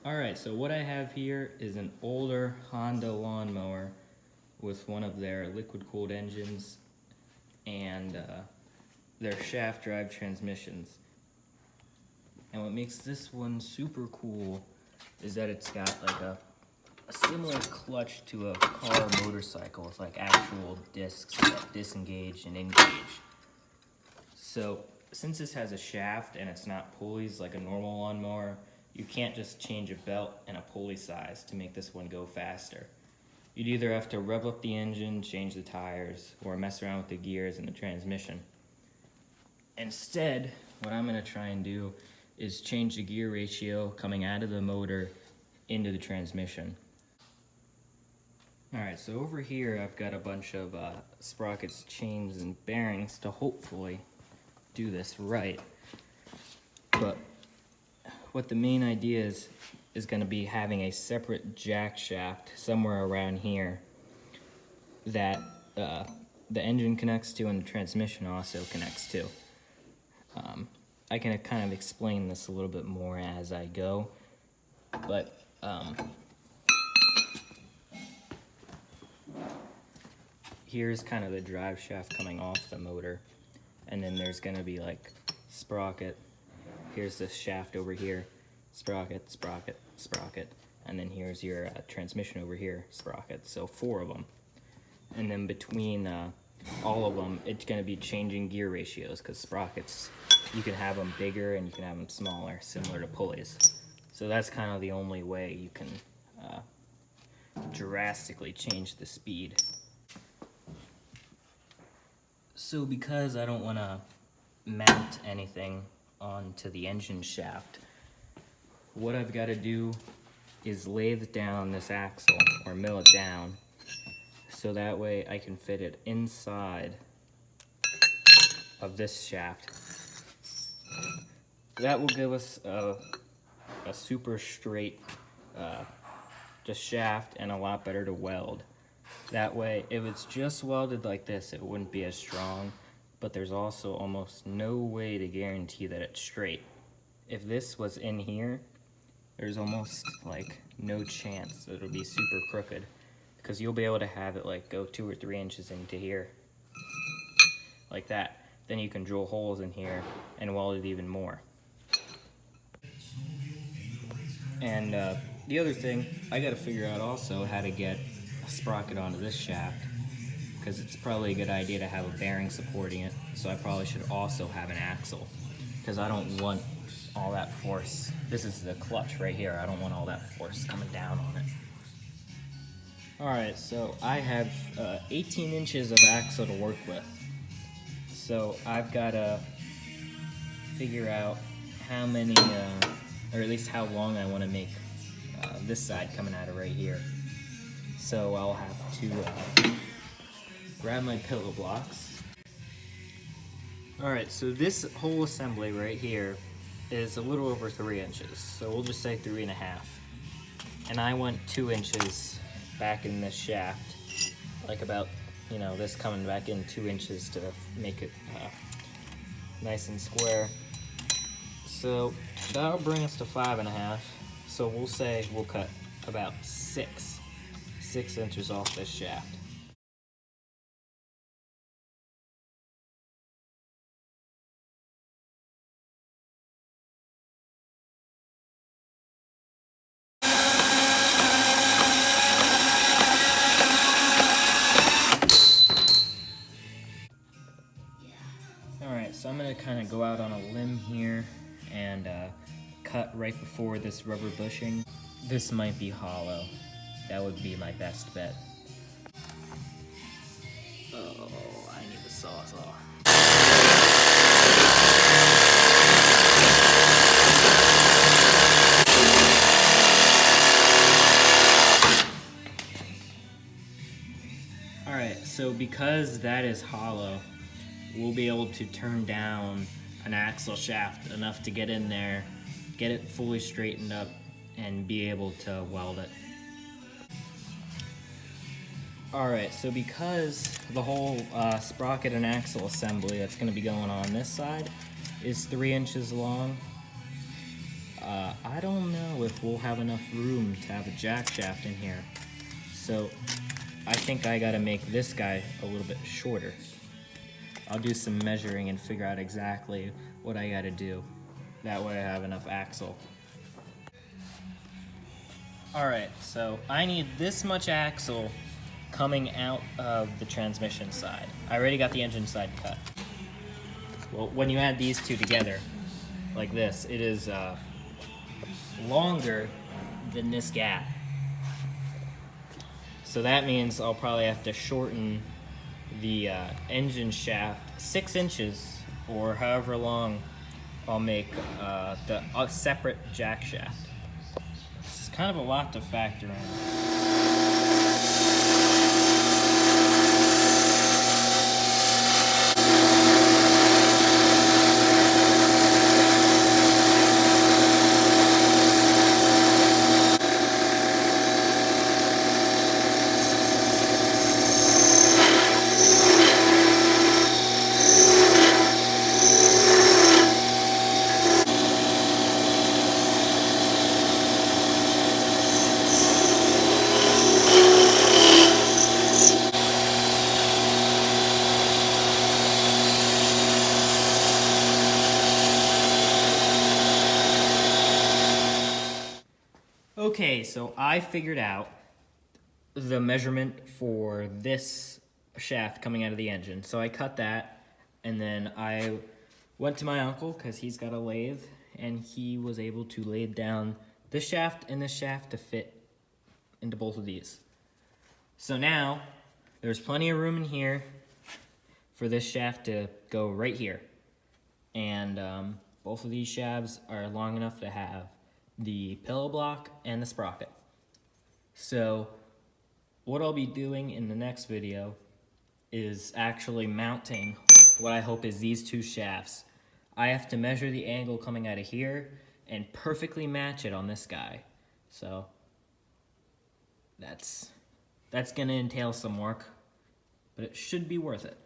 Alright, so what I have here is an older Honda lawnmower with one of their liquid-cooled engines and their shaft drive transmissions. And what makes this one super cool is that it's got like a similar clutch to a car motorcycle with like actual discs that disengage and engage. So since this has a shaft and it's not pulleys like a normal lawnmower, you can't just change a belt and a pulley size to make this one go faster. You'd either have to rev up the engine, change the tires, or mess around with the gears and the transmission. Instead, what I'm going to try and do is change the gear ratio coming out of the motor into the transmission. Alright, so over here I've got a bunch of sprockets, chains, and bearings to hopefully do this right. But what the main idea is going to be having a separate jack shaft somewhere around here that the engine connects to and the transmission also connects to. I can kind of explain this a little bit more as I go, but here's kind of the drive shaft coming off the motor, and then there's going to be like sprocket. Here's the shaft over here, sprocket, sprocket, sprocket, and then here's your transmission over here, sprocket. So 4 of them. And then between all of them, it's going to be changing gear ratios because sprockets, you can have them bigger and you can have them smaller, similar to pulleys. So that's kind of the only way you can drastically change the speed. So because I don't want to mount anything onto the engine shaft, what I've got to do is lathe down this axle or mill it down so that way I can fit it inside of this shaft. That will give us a super straight just shaft and a lot better to weld. That way, if it's just welded like this, it wouldn't be as strong, but there's also almost no way to guarantee that it's straight. If this was in here, there's almost like no chance that it'll be super crooked, because you'll be able to have it like go 2 or 3 inches into here, like that. Then you can drill holes in here and weld it even more. And the other thing, I gotta figure out also how to get a sprocket onto this shaft, because it's probably a good idea to have a bearing supporting it, so I probably should also have an axle, because I don't want all that force. This is the clutch right here. I don't want all that force coming down on it. Alright, so I have 18 inches of axle to work with. So I've got to figure out how many, or at least how long I want to make this side coming out of right here. So I'll have to grab my pillow blocks. Alright, so this whole assembly right here is a little over 3 inches. So we'll just say 3.5. And I want 2 inches back in this shaft. Like about, you know, this coming back in 2 inches to make it nice and square. So that'll bring us to 5.5. So we'll say we'll cut about 6 inches off this shaft. Alright, so I'm going to kind of go out on a limb here and cut right before this rubber bushing. This might be hollow. That would be my best bet. Oh, I need the sawzall. Alright, so because that is hollow, we'll be able to turn down an axle shaft enough to get in there, get it fully straightened up, and be able to weld it. Alright, so because the whole sprocket and axle assembly that's going to be going on this side is 3 inches long, I don't know if we'll have enough room to have a jack shaft in here. So I think I gotta make this guy a little bit shorter. I'll do some measuring and figure out exactly what I gotta do. That way I have enough axle. Alright, so I need this much axle coming out of the transmission side. I already got the engine side cut. Well, when you add these two together, like this, it is longer than this gap. So that means I'll probably have to shorten the engine shaft 6 inches, or however long I'll make the separate jack shaft. It's kind of a lot to factor in. Okay, so I figured out the measurement for this shaft coming out of the engine. So I cut that, and then I went to my uncle, because he's got a lathe, and he was able to lay down this shaft and this shaft to fit into both of these. So now, there's plenty of room in here for this shaft to go right here. And both of these shafts are long enough to have the pillow block and the sprocket. So what I'll be doing in the next video is actually mounting what I hope is these two shafts. I have to measure the angle coming out of here and perfectly match it on this guy. So that's gonna entail some work, but it should be worth it.